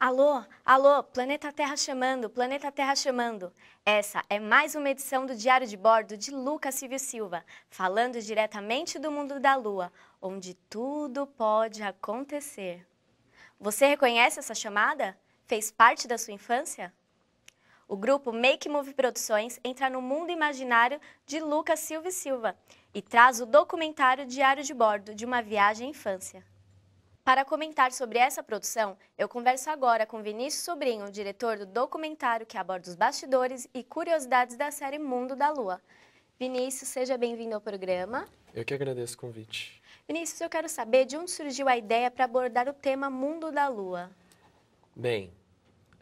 Alô, alô, Planeta Terra chamando, Planeta Terra chamando. Essa é mais uma edição do Diário de Bordo de Lucas Silvio Silva, falando diretamente do mundo da Lua, onde tudo pode acontecer. Você reconhece essa chamada? Fez parte da sua infância? O grupo Make Move Produções entra no mundo imaginário de Lucas Silvio Silva e traz o documentário Diário de Bordo de uma viagem à infância. Para comentar sobre essa produção, eu converso agora com Vinícius Sobrinho, diretor do documentário que aborda os bastidores e curiosidades da série Mundo da Lua. Vinícius, seja bem-vindo ao programa. Eu que agradeço o convite. Vinícius, eu quero saber de onde surgiu a ideia para abordar o tema Mundo da Lua. Bem,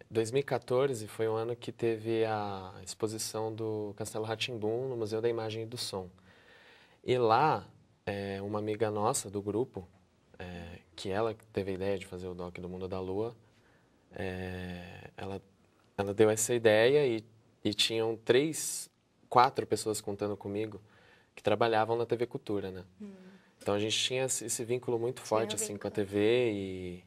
2014 foi um ano que teve a exposição do Castelo Rá-Tim-Bum no Museu da Imagem e do Som. E lá, uma amiga nossa do grupo, que ela teve a ideia de fazer o doc do Mundo da Lua, ela deu essa ideia e tinham 4 pessoas contando comigo que trabalhavam na TV Cultura, né? Então a gente tinha esse vínculo muito forte assim com a TV e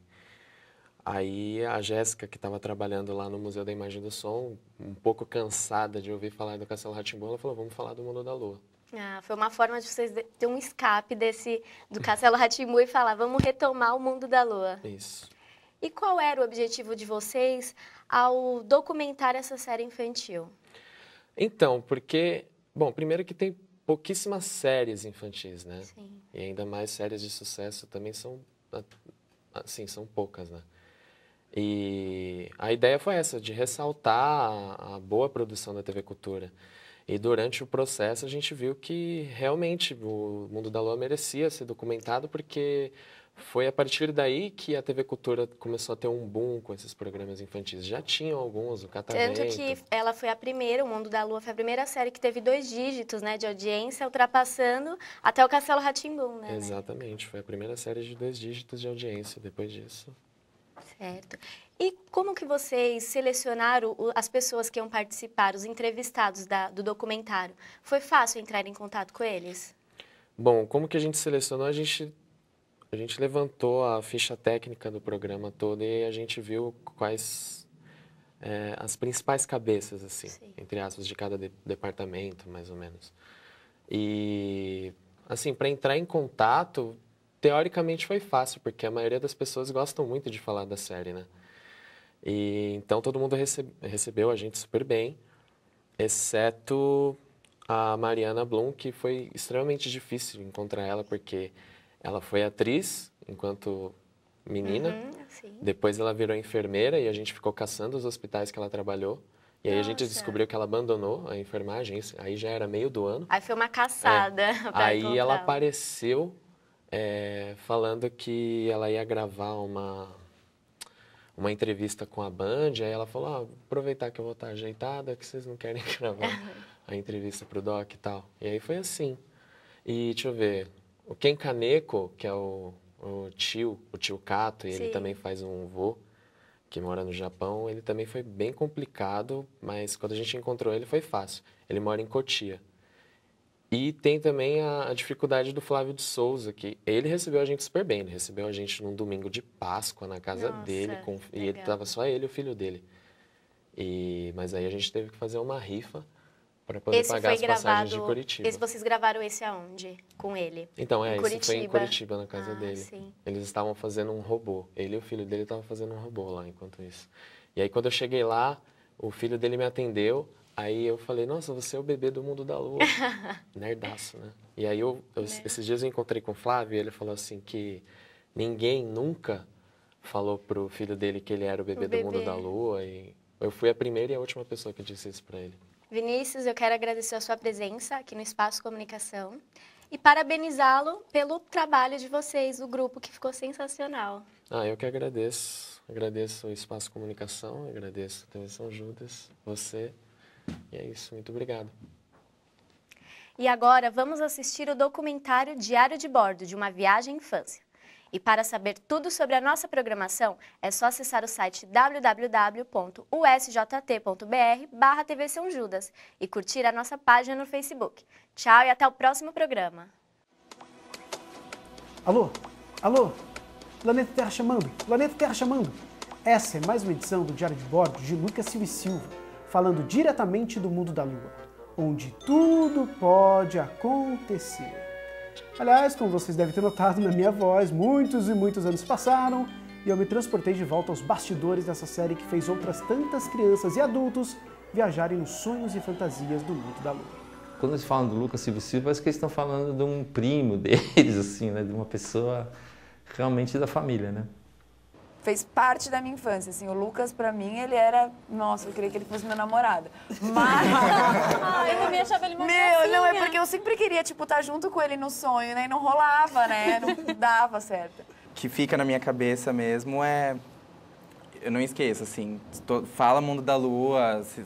aí a Jéssica, que estava trabalhando lá no Museu da Imagem e do Som, um pouco cansada de ouvir falar do Castelo Rá-Tim-Bum, ela falou: vamos falar do Mundo da Lua. Ah, foi uma forma de vocês ter um escape do Castelo Rá-Tim-Bum e falar, vamos retomar o Mundo da Lua. Isso. E qual era o objetivo de vocês ao documentar essa série infantil? Então, porque, bom, primeiro que tem pouquíssimas séries infantis, né? Sim. E ainda mais séries de sucesso também são, assim, são poucas, né? E a ideia foi essa, de ressaltar a boa produção da TV Cultura. E durante o processo a gente viu que realmente o Mundo da Lua merecia ser documentado, porque foi a partir daí que a TV Cultura começou a ter um boom com esses programas infantis. Já tinham alguns, o Catavento. Tanto que ela foi a primeira, o Mundo da Lua foi a primeira série que teve 2 dígitos, né, de audiência, ultrapassando até o Castelo Rá-Tim-Bum, né? Exatamente, foi a primeira série de 2 dígitos de audiência. Depois disso... Certo. E como que vocês selecionaram as pessoas que iam participar, os entrevistados do documentário? Foi fácil entrar em contato com eles? Bom, como que a gente selecionou? A gente levantou a ficha técnica do programa todo e a gente viu quais as principais cabeças, assim, Sim. entre aspas, de cada departamento, mais ou menos. E, assim, para entrar em contato, teoricamente foi fácil, porque a maioria das pessoas gostam muito de falar da série, né? E então todo mundo recebeu a gente super bem, exceto a Mariana Blum, que foi extremamente difícil encontrar ela, porque ela foi atriz enquanto menina, Sim. depois ela virou enfermeira e a gente ficou caçando os hospitais que ela trabalhou. E aí a gente descobriu que ela abandonou a enfermagem, aí já era meio do ano. Aí foi uma caçada para Aí ela encontrá-la. apareceu falando que ela ia gravar uma entrevista com a Band, aí ela falou, aproveitar que eu vou estar ajeitada, que vocês não querem gravar a entrevista pro Doc e tal. E aí foi assim. E deixa eu ver, o Ken Kaneko, que é o tio Kato, e ele Sim. também faz um vô que mora no Japão, ele também foi bem complicado, mas quando a gente encontrou ele foi fácil. Ele mora em Cotia. E tem também a dificuldade do Flávio de Souza, que ele recebeu a gente super bem. Ele recebeu a gente num domingo de Páscoa na casa dele, e ele tava só ele e o filho dele. Mas aí a gente teve que fazer uma rifa para poder pagar as passagens de Curitiba. Vocês gravaram esse aonde? Com ele? Então, em esse Curitiba. foi em Curitiba, na casa dele. Sim. Eles estavam fazendo um robô. Ele e o filho dele estavam fazendo um robô lá enquanto isso. E aí quando eu cheguei lá, o filho dele me atendeu. Aí eu falei, nossa, você é o bebê do Mundo da Lua. Nerdaço, né? E aí esses dias eu encontrei com o Flávio e ele falou assim que ninguém nunca falou pro filho dele que ele era o bebê do Mundo da Lua. E eu fui a primeira e a última pessoa que disse isso pra ele. Vinícius, eu quero agradecer a sua presença aqui no Espaço Comunicação e parabenizá-lo pelo trabalho de vocês, o grupo, que ficou sensacional. Eu que agradeço. Agradeço o Espaço Comunicação, agradeço a TV São Judas, você. E é isso, muito obrigado. E agora vamos assistir o documentário Diário de Bordo de uma viagem à infância. E para saber tudo sobre a nossa programação, é só acessar o site www.usjt.br/TV São Judas e curtir a nossa página no Facebook. Tchau e até o próximo programa. Alô? Alô? Planeta Terra chamando! Planeta Terra chamando! Essa é mais uma edição do Diário de Bordo de Lucas Silva e Silva, falando diretamente do mundo da Lua, onde tudo pode acontecer. Aliás, como vocês devem ter notado na minha voz, muitos e muitos anos passaram e eu me transportei de volta aos bastidores dessa série que fez outras tantas crianças e adultos viajarem nos sonhos e fantasias do mundo da Lua. Quando eles falam do Lucas Silva e Silva, parece que eles estão falando de um primo deles, assim, né? De uma pessoa realmente da família, né? Fez parte da minha infância, assim, o Lucas, pra mim, ele era... Nossa, eu queria que ele fosse meu namorado. Mas... Eu também achava ele uma não, é porque eu sempre queria, tipo, estar junto com ele no sonho, né? E não rolava, né? Não dava certo. O que fica na minha cabeça mesmo é... Eu não esqueço, assim, fala Mundo da Lua, se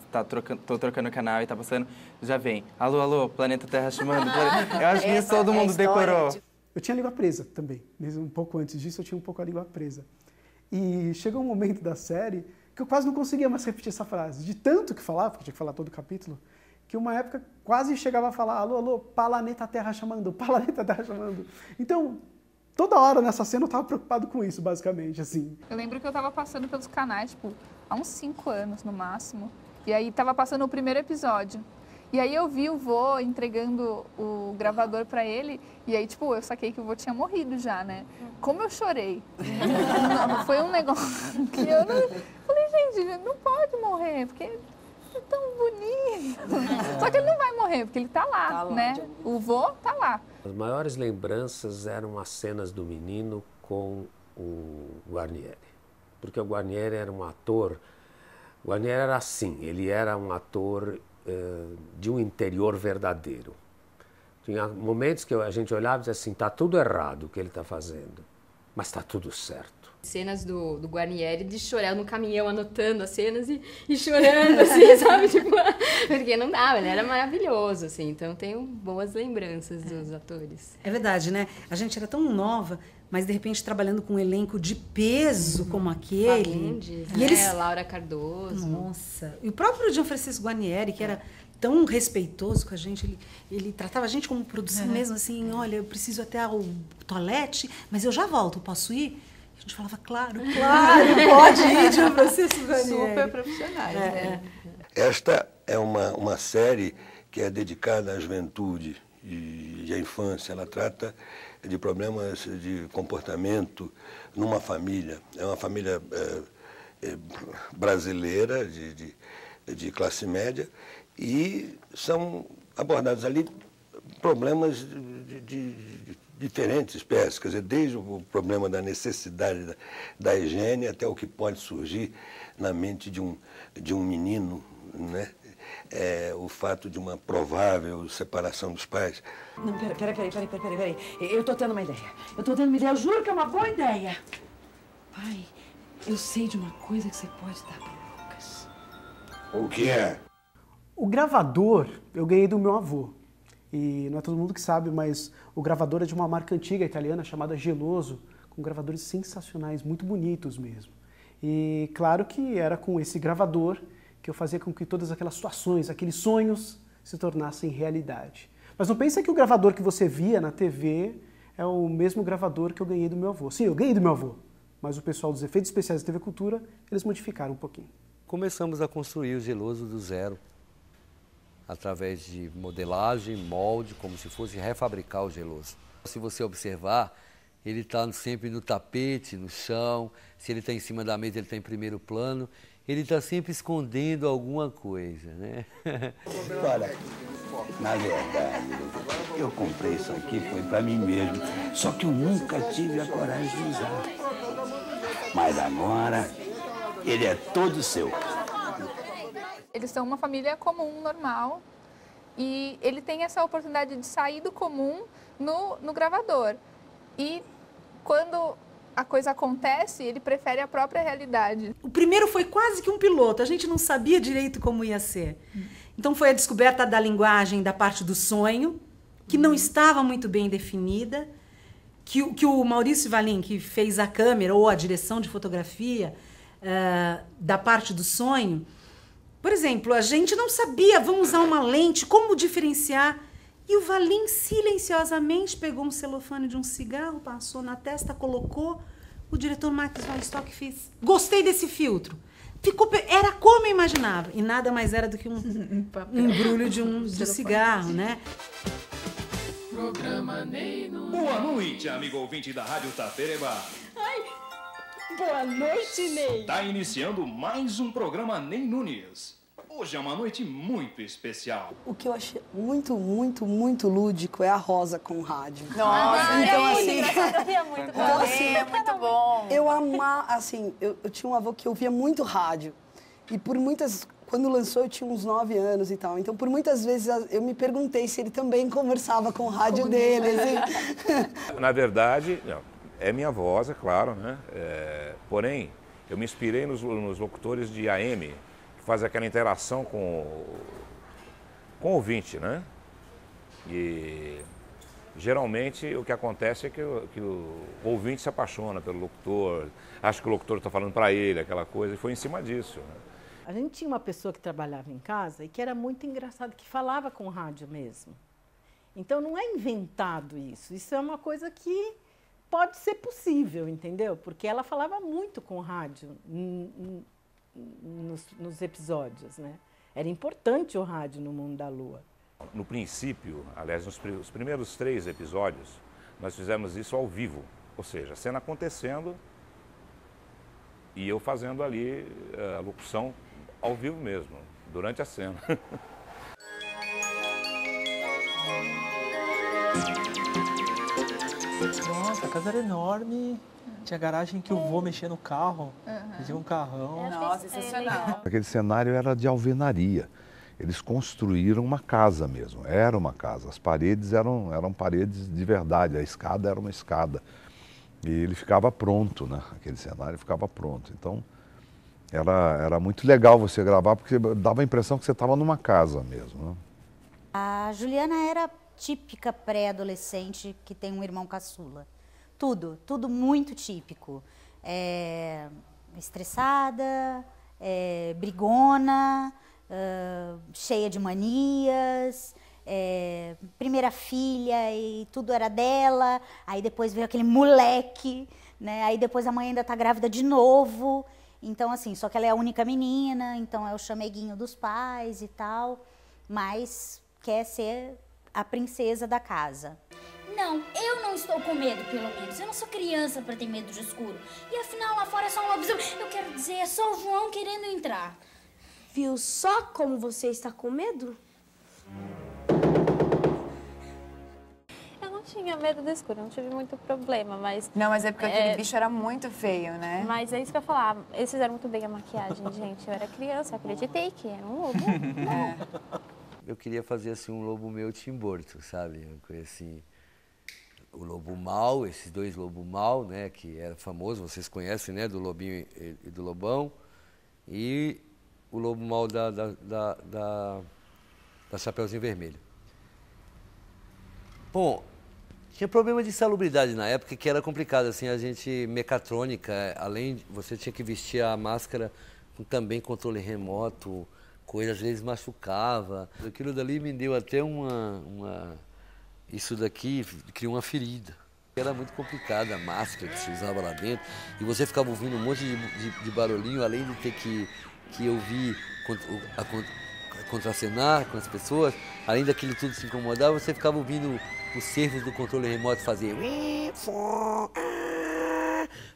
tô trocando canal e tá passando, já vem. Alô, alô, Planeta Terra chamando. Eu acho que isso todo mundo decorou. Eu tinha a língua presa também, mesmo um pouco antes disso eu tinha um pouco a língua presa. E chegou um momento da série que eu quase não conseguia mais repetir essa frase. De tanto que falava, porque tinha que falar todo o capítulo, que uma época quase chegava a falar, alô, alô, Planeta Terra chamando, Planeta Terra chamando. Então, toda hora nessa cena eu tava preocupado com isso, basicamente, assim. Eu lembro que eu tava passando pelos canais, tipo, há uns 5 anos no máximo. E aí tava passando o primeiro episódio. E aí eu vi o vô entregando o gravador pra ele, e aí, tipo, eu saquei que o vô tinha morrido já, né? Como eu chorei. Não, foi um negócio que eu não... Falei, gente, não pode morrer, porque é tão bonito. Só que ele não vai morrer, porque ele tá lá, né? O vô tá lá. As maiores lembranças eram as cenas do menino com o Guarnieri. Porque o Guarnieri era um ator... O Guarnieri era assim, ele era um ator... de um interior verdadeiro. Tinha momentos que a gente olhava e dizia assim, está tudo errado o que ele está fazendo, mas está tudo certo. Cenas do Guarnieri de chorar no caminhão, anotando as cenas e chorando, assim, sabe? Tipo, porque não dava, ele era maravilhoso, assim, então tenho boas lembranças dos atores. É verdade, né? A gente era tão nova, mas de repente trabalhando com um elenco de peso como aquele. Fagundes, e eles... Laura Cardoso. Nossa, e o próprio Gianfrancesco Guarnieri, que era tão respeitoso com a gente, ele tratava a gente como produção mesmo, assim, olha, eu preciso até ao toalete, mas eu já volto, posso ir? A gente falava, claro, pode ir, Gianfrancesco Guarnieri. Super profissionais, né? Esta é uma série que é dedicada à juventude e à infância. Ela trata de problemas de comportamento numa família. É uma família brasileira, de classe média, e são abordados ali problemas de diferentes espécies, quer dizer, desde o problema da necessidade da higiene até o que pode surgir na mente de um menino, né? O fato de uma provável separação dos pais. Não, peraí. Eu tô tendo uma ideia. Eu juro que é uma boa ideia. Pai, eu sei de uma coisa que você pode dar pro Lucas. O que é? O gravador eu ganhei do meu avô. E não é todo mundo que sabe, mas o gravador é de uma marca antiga italiana chamada Geloso, com gravadores sensacionais, muito bonitos mesmo. E claro que era com esse gravador que eu fazia com que todas aquelas situações, aqueles sonhos se tornassem realidade. Mas não pensa que o gravador que você via na TV é o mesmo gravador que eu ganhei do meu avô. Sim, eu ganhei do meu avô, mas o pessoal dos efeitos especiais da TV Cultura, eles modificaram um pouquinho. Começamos a construir o Geloso do zero, através de modelagem, molde, como se fosse refabricar o Geloso. Se você observar, ele está sempre no tapete, no chão, se ele está em cima da mesa, ele está em primeiro plano, ele está sempre escondendo alguma coisa, né? Olha, na verdade, eu comprei isso aqui, foi para mim mesmo, só que eu nunca tive a coragem de usar. Mas agora, ele é todo seu. Eles são uma família comum, normal, e ele tem essa oportunidade de sair do comum no gravador. E quando a coisa acontece, ele prefere a própria realidade. O primeiro foi quase que um piloto, a gente não sabia direito como ia ser. Então foi a descoberta da linguagem da parte do sonho, que não estava muito bem definida, que o Maurício Valim, que fez a câmera ou a direção de fotografia da parte do sonho, por exemplo, a gente não sabia, vamos usar uma lente, como diferenciar. E o Valim silenciosamente pegou um celofane de um cigarro, passou na testa, colocou. o diretor Max Weinstock fez. Gostei desse filtro. Era como eu imaginava. E nada mais era do que um embrulho de cigarro, né? Programa Ney Nunes. Boa noite, amigo ouvinte da Rádio Tapereba. Boa noite, Ney. Está iniciando mais um programa Ney Nunes. Hoje é uma noite muito especial. O que eu achei muito, muito, muito lúdico é a Rosa com rádio. Nossa, então, assim, é muito bom. É muito bom. Eu assim, eu tinha um avô que ouvia muito rádio. E por muitas... Quando lançou, eu tinha uns 9 anos e tal. Então, por muitas vezes, eu me perguntei se ele também conversava com o rádio dele. Assim. Na verdade, é minha voz, é claro, né? Porém, eu me inspirei nos locutores de AM, que fazem aquela interação com o ouvinte, né? E geralmente o que acontece é que o ouvinte se apaixona pelo locutor, acha que o locutor está falando para ele, aquela coisa, e foi em cima disso, né? A gente tinha uma pessoa que trabalhava em casa e que era muito engraçado, que falava com rádio mesmo. Então não é inventado isso, isso é uma coisa que pode ser possível, entendeu? Porque ela falava muito com rádio nos episódios, né? Era importante o rádio no Mundo da Lua. No princípio, aliás, nos primeiros 3 episódios, nós fizemos isso ao vivo, ou seja, a cena acontecendo e eu fazendo ali a locução ao vivo mesmo, durante a cena. Nossa, a casa era enorme, tinha garagem que eu vou mexer no carro, tinha um carrão. Nossa, sensacional. Aquele cenário era de alvenaria. Eles construíram uma casa mesmo, era uma casa. As paredes eram paredes de verdade, a escada era uma escada. E ele ficava pronto, né? Aquele cenário ficava pronto. Então, era muito legal você gravar, porque dava a impressão que você estava numa casa mesmo, né? A Juliana era típica pré-adolescente que tem um irmão caçula. Tudo muito típico. Estressada, brigona, cheia de manias, primeira filha e tudo era dela, aí depois veio aquele moleque, né? Aí depois a mãe ainda tá grávida de novo, então assim, só que ela é a única menina, então é o chameguinho dos pais e tal, mas quer ser a princesa da casa. Não, eu não estou com medo, pelo menos. Eu não sou criança para ter medo de escuro. E afinal, lá fora é só um lobisomem. Eu quero dizer, é só o João querendo entrar. Viu só como você está com medo? Eu não tinha medo do escuro, não tive muito problema, mas... Não, mas é porque aquele bicho era muito feio, né? Mas é isso que eu ia falar. Eles fizeram muito bem a maquiagem, gente. Eu era criança, eu acreditei que era um lobo. Eu queria fazer assim um lobo meu Tim Burton, sabe? Uma coisa assim, o lobo mau, esses 2 lobos mau, né? Que era famoso, vocês conhecem, né? Do Lobinho e do Lobão. E o lobo mau da Chapeuzinho Vermelho. Bom, tinha problema de salubridade na época que era complicado, assim, a gente, mecatrônica, além, você tinha que vestir a máscara com também controle remoto, coisa às vezes machucava. Aquilo dali me deu até isso daqui criou uma ferida. Era muito complicada a máscara que se usava lá dentro e você ficava ouvindo um monte de barulhinho, além de ter que ouvir contracenar com as pessoas, além daquilo tudo se incomodar, você ficava ouvindo os servos do controle remoto fazer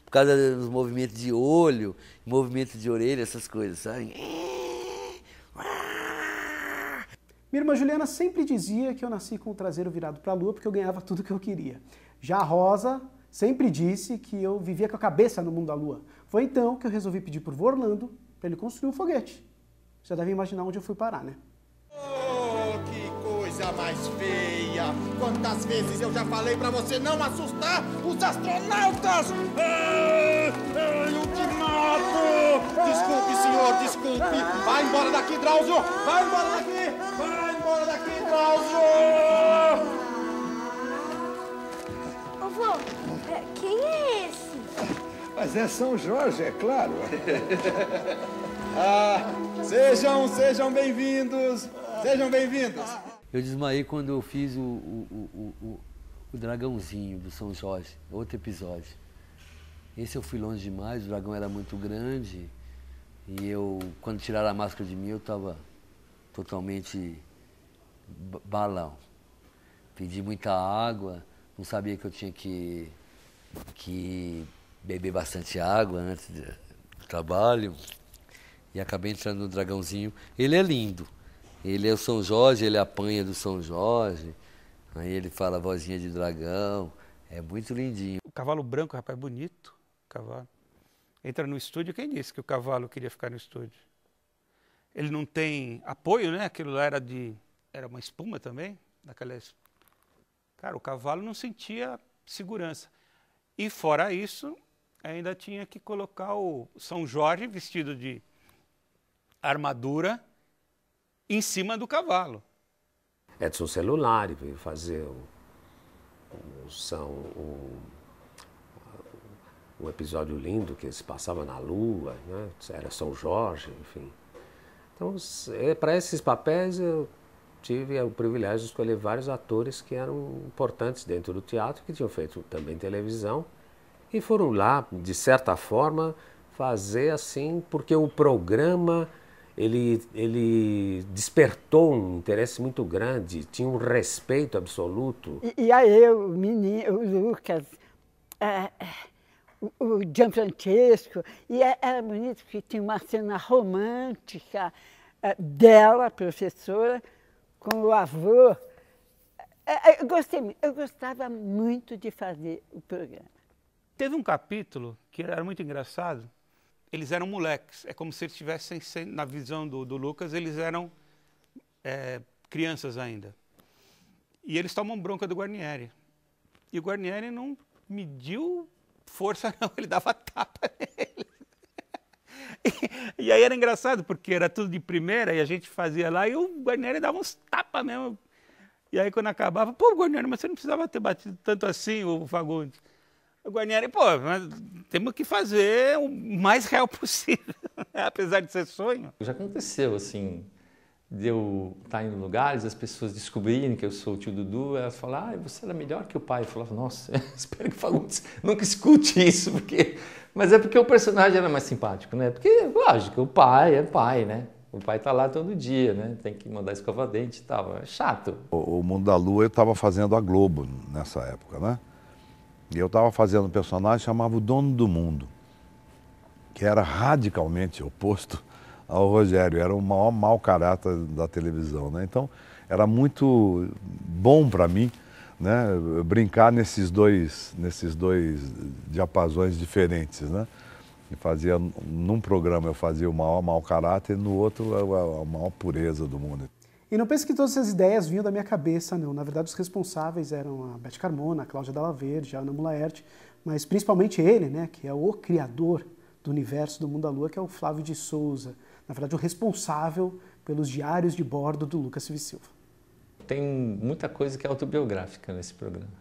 por causa dos movimentos de olho, movimentos de orelha, essas coisas, sabe? Minha irmã Juliana sempre dizia que eu nasci com o traseiro virado para a lua porque eu ganhava tudo que eu queria. Já a Rosa sempre disse que eu vivia com a cabeça no mundo da lua. Foi então que eu resolvi pedir pro vô Orlando para ele construir um foguete. Você deve imaginar onde eu fui parar, né? Oh, que coisa mais feia! Quantas vezes eu já falei pra você não assustar os astronautas! Eu te mato! Desculpe, senhor, desculpe! Vai embora daqui, Drauzio! Vai embora daqui! Vai embora daqui, Drauzio! Ô, vô, quem é esse? Mas é São Jorge, é claro. Sejam bem-vindos! Sejam bem-vindos! Eu desmaiei quando eu fiz o dragãozinho do São Jorge, outro episódio. Esse eu fui longe demais, o dragão era muito grande. E eu, quando tiraram a máscara de mim, eu estava totalmente balão. Pedi muita água, não sabia que eu tinha que beber bastante água antes do trabalho. E acabei entrando no dragãozinho. Ele é lindo. Ele é o São Jorge, ele apanha do São Jorge. Aí ele fala a vozinha de dragão. É muito lindinho. O cavalo branco, rapaz, bonito. Cavalo. Entra no estúdio, quem disse que o cavalo queria ficar no estúdio? Ele não tem apoio, né? Aquilo lá era uma espuma também. Cara, o cavalo não sentia segurança. E fora isso, ainda tinha que colocar o São Jorge vestido de armadura em cima do cavalo. Edson Celulari veio fazer um episódio lindo que se passava na Lua, né? Era São Jorge, enfim. Então, para esses papéis, eu tive o privilégio de escolher vários atores que eram importantes dentro do teatro, que tinham feito também televisão, e foram lá, de certa forma, fazer assim, porque o programa ele despertou um interesse muito grande, tinha um respeito absoluto. E aí o menino, o Lucas, o Gianfrancesco, e era bonito que tinha uma cena romântica dela, professora, com o avô. Eu gostava muito de fazer o programa. Teve um capítulo que era muito engraçado. Eles eram moleques, é como se eles estivessem, na visão do Lucas, eles eram crianças ainda. E eles tomam bronca do Guarnieri. E o Guarnieri não mediu força não, ele dava tapa nele. E aí era engraçado, porque era tudo de primeira e a gente fazia lá e o Guarnieri dava uns tapas mesmo. E aí quando acabava, pô, Guarnieri, mas você não precisava ter batido tanto assim, o Fagundes. O Guarnieri, pô, mas temos que fazer o mais real possível, apesar de ser sonho. Já aconteceu, assim, de eu estar indo em lugares, as pessoas descobrirem que eu sou o tio Dudu, elas falam, você era melhor que o pai. Eu falava, nossa, espero que o Fagundes nunca escute isso, porque... Mas é porque o personagem era mais simpático, né? Porque, lógico, o pai é pai, né? O pai tá lá todo dia, né? Tem que mandar escovar dente e tal, é chato. O Mundo da Lua eu estava fazendo a Globo nessa época, né? E eu estava fazendo um personagem que chamava o Dono do Mundo, que era radicalmente oposto ao Rogério, era o maior mau caráter da televisão, né? Então, era muito bom para mim, né, brincar nesses dois diapasões diferentes, né? E fazia, num programa eu fazia o maior mau caráter e no outro a maior pureza do mundo. E não pense que todas essas ideias vinham da minha cabeça, não. Na verdade, os responsáveis eram a Beth Carmona, a Cláudia Dalla Verde, a Ana Mulaerte, mas principalmente ele, né, que é o criador do universo do Mundo da Lua, que é o Flávio de Souza. Na verdade, o responsável pelos diários de bordo do Lucas Silva Silva. Tem muita coisa que é autobiográfica nesse programa.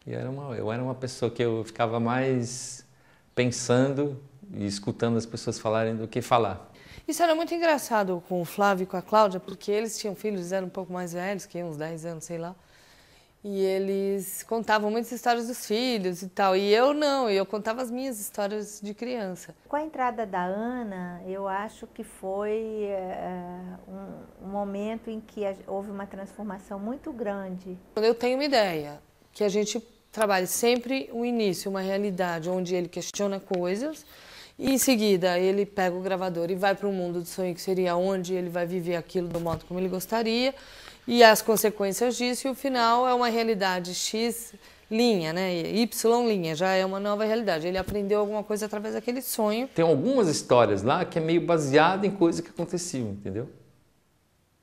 E eu era uma pessoa que eu ficava mais pensando e escutando as pessoas falarem do que falar. Isso era muito engraçado com o Flávio e com a Cláudia, porque eles tinham filhos, eles eram um pouco mais velhos, que uns 10 anos, sei lá. E eles contavam muitas histórias dos filhos e tal. E eu não, eu contava as minhas histórias de criança. Com a entrada da Ana, eu acho que foi um momento em que houve uma transformação muito grande. Eu tenho uma ideia, que a gente trabalhe sempre um início, uma realidade, onde ele questiona coisas, e em seguida ele pega o gravador e vai para um mundo do sonho, que seria onde ele vai viver aquilo do modo como ele gostaria, e as consequências disso, e o final é uma realidade X linha, né? Y linha, já é uma nova realidade. Ele aprendeu alguma coisa através daquele sonho. Tem algumas histórias lá que é meio baseada em coisas que aconteciam, entendeu?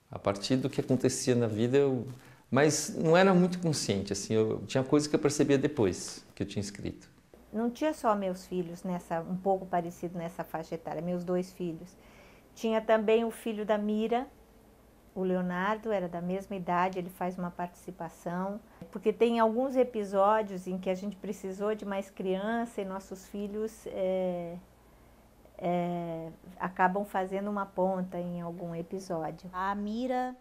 A partir do que acontecia na vida, mas não era muito consciente, assim, eu tinha coisas que eu percebia depois que eu tinha escrito. Não tinha só meus filhos, um pouco parecido nessa faixa etária, meus 2 filhos. Tinha também o filho da Mira, o Leonardo, era da mesma idade, ele faz uma participação. Porque tem alguns episódios em que a gente precisou de mais criança e nossos filhos acabam fazendo uma ponta em algum episódio. A Mira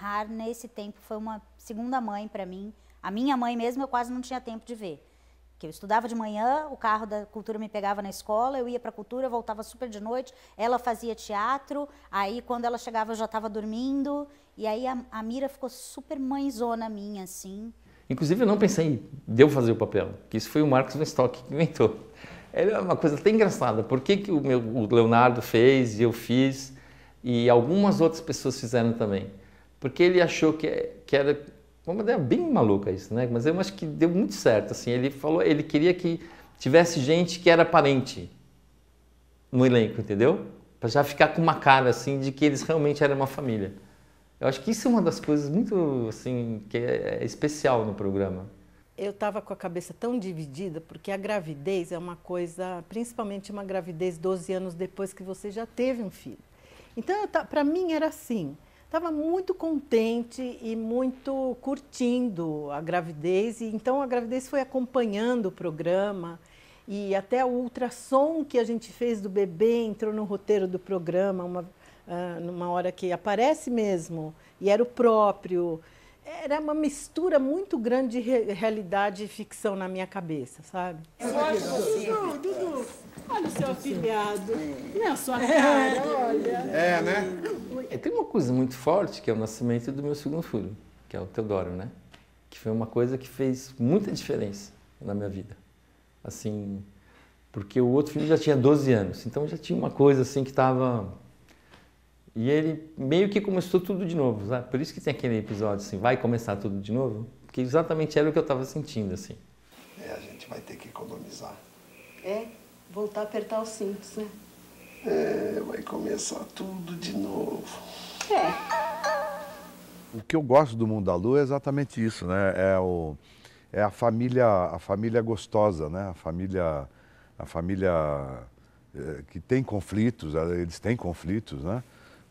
Har, nesse tempo, foi uma segunda mãe para mim. A minha mãe mesmo eu quase não tinha tempo de ver. Porque eu estudava de manhã, o carro da cultura me pegava na escola, eu ia para a cultura, voltava super de noite, ela fazia teatro, aí quando ela chegava eu já estava dormindo, e aí a Mira ficou super mãezona minha, assim. Inclusive eu não pensei em eu fazer o papel, que isso foi o Marcos Westock que inventou. É uma coisa até engraçada, por que o Leonardo fez e eu fiz, e algumas outras pessoas fizeram também? Porque ele achou que era uma ideia bem maluca isso, né? Mas eu acho que deu muito certo, assim. Ele queria que tivesse gente que era parente no elenco, entendeu? Para já ficar com uma cara, assim, de que eles realmente eram uma família. Eu acho que isso é uma das coisas muito, assim, que é especial no programa. Eu estava com a cabeça tão dividida, porque a gravidez é uma coisa, principalmente uma gravidez 12 anos depois que você já teve um filho. Então, para mim era assim, estava muito contente e muito curtindo a gravidez, e então a gravidez foi acompanhando o programa, e até o ultrassom que a gente fez do bebê entrou no roteiro do programa, numa hora que aparece mesmo, e era o próprio. Era uma mistura muito grande de realidade e ficção na minha cabeça, sabe? Dudu, olha o seu afilhado. Não é a sua cara, olha. É, né? Tem uma coisa muito forte, que é o nascimento do meu segundo filho, que é o Teodoro, né? Que foi uma coisa que fez muita diferença na minha vida. Assim, porque o outro filho já tinha 12 anos, então já tinha uma coisa assim que estava... E ele meio que começou tudo de novo, sabe? Por isso que tem aquele episódio assim, vai começar tudo de novo, porque exatamente era o que eu estava sentindo, assim. A gente vai ter que economizar. Voltar a apertar os cintos, né? Vai começar tudo de novo. O que eu gosto do Mundo da Lua é exatamente isso, né? É a família gostosa, né? A família que tem conflitos, eles têm conflitos, né?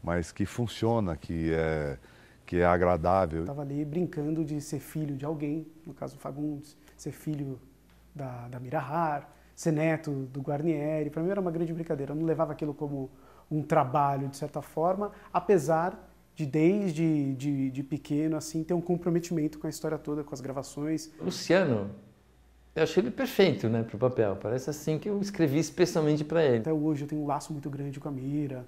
Mas que funciona, que é agradável. Eu estava ali brincando de ser filho de alguém, no caso do Fagundes, ser filho da Mira Har, ser neto do Guarnieri. Para mim era uma grande brincadeira, eu não levava aquilo como um trabalho, de certa forma, apesar de desde pequeno assim ter um comprometimento com a história toda, com as gravações. Luciano, eu achei ele perfeito, né, para o papel. Parece assim que eu escrevi especialmente para ele. Até hoje eu tenho um laço muito grande com a Mira,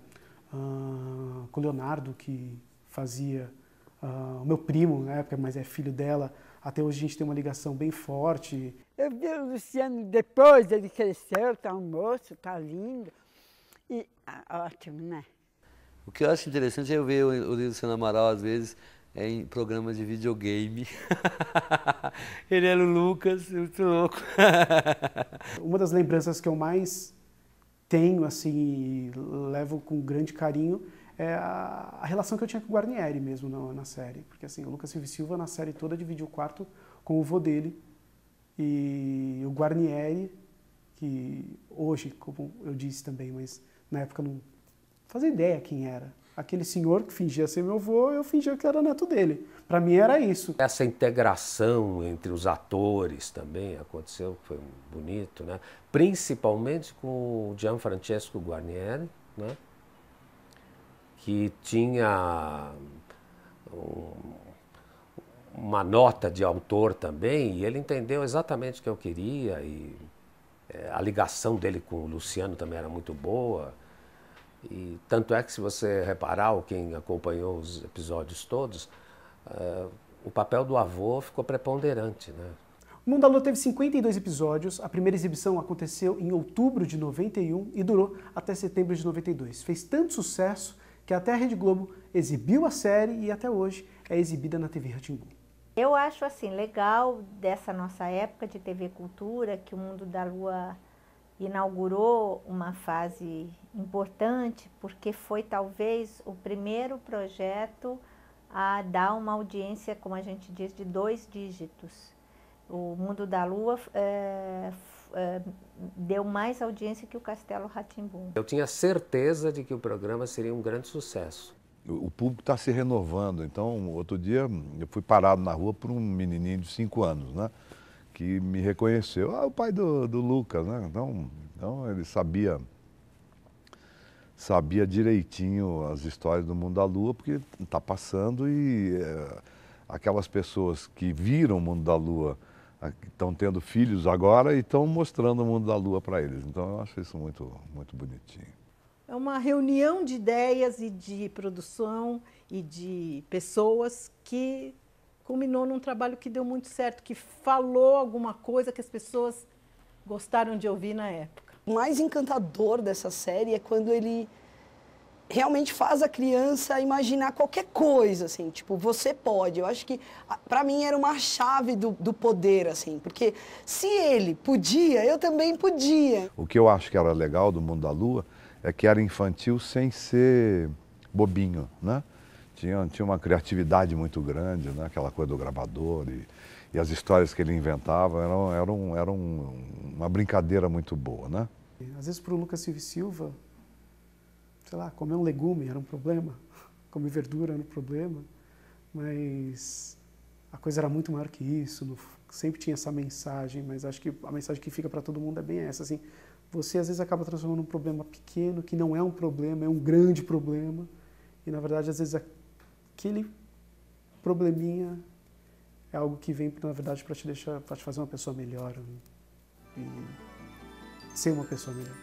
com o Leonardo, que fazia o meu primo na época, mas é filho dela. Até hoje a gente tem uma ligação bem forte. Eu vi o Luciano depois, ele cresceu, tá um moço, tá lindo. E ótimo, né? O que eu acho interessante é eu ver o Luciano Amaral, às vezes, em programas de videogame. Ele era o Lucas, muito louco. Uma das lembranças que eu mais tenho, assim, levo com grande carinho, é a relação que eu tinha com o Guarnieri mesmo na série. Porque, assim, o Lucas Silva na série toda dividiu o quarto com o vô dele. E o Guarnieri, que hoje, como eu disse também, mas na época não fazia ideia quem era. Aquele senhor que fingia ser meu avô, eu fingia que era neto dele. Para mim era isso. Essa integração entre os atores também aconteceu, foi bonito, né? Principalmente com o Gianfrancesco Guarnieri, né? Que tinha uma nota de autor também, e ele entendeu exatamente o que eu queria, e a ligação dele com o Luciano também era muito boa. E tanto é que, se você reparar, ou quem acompanhou os episódios todos, o papel do avô ficou preponderante, né? O Mundo da Lua teve 52 episódios, a primeira exibição aconteceu em outubro de 91 e durou até setembro de 92. Fez tanto sucesso que até a Rede Globo exibiu a série e até hoje é exibida na TV Rá-Tim-Bum. Eu acho assim legal dessa nossa época de TV Cultura, que o Mundo da Lua inaugurou uma fase importante, porque foi talvez o primeiro projeto a dar uma audiência, como a gente diz, de 2 dígitos. O Mundo da Lua deu mais audiência que o Castelo Rá-Tim-Bum. Eu tinha certeza de que o programa seria um grande sucesso. O público está se renovando, então outro dia eu fui parado na rua por um menininho de 5 anos, né? Que me reconheceu, o pai do Lucas, né? Então ele sabia direitinho as histórias do Mundo da Lua, porque está passando, e aquelas pessoas que viram o Mundo da Lua estão tendo filhos agora e estão mostrando o mundo da Lua para eles. Então eu acho isso muito, muito bonitinho. É uma reunião de ideias e de produção e de pessoas que culminou num trabalho que deu muito certo, que falou alguma coisa que as pessoas gostaram de ouvir na época. O mais encantador dessa série é quando ele realmente faz a criança imaginar qualquer coisa, assim, tipo, você pode. Eu acho que, para mim, era uma chave do poder, assim, porque se ele podia, eu também podia. O que eu acho que era legal do Mundo da Lua é que era infantil sem ser bobinho, né? Tinha uma criatividade muito grande, né? Aquela coisa do gravador e as histórias que ele inventava eram uma brincadeira muito boa, né? Às vezes para o Lucas Silva e Silva, sei lá, comer um legume era um problema, comer verdura era um problema, mas a coisa era muito maior que isso, sempre tinha essa mensagem, mas acho que a mensagem que fica para todo mundo é bem essa, assim, você às vezes acaba transformando um problema pequeno, que não é um problema, é um grande problema, e na verdade às vezes aquele probleminha é algo que vem, na verdade, para te fazer uma pessoa melhor, né? E ser uma pessoa melhor.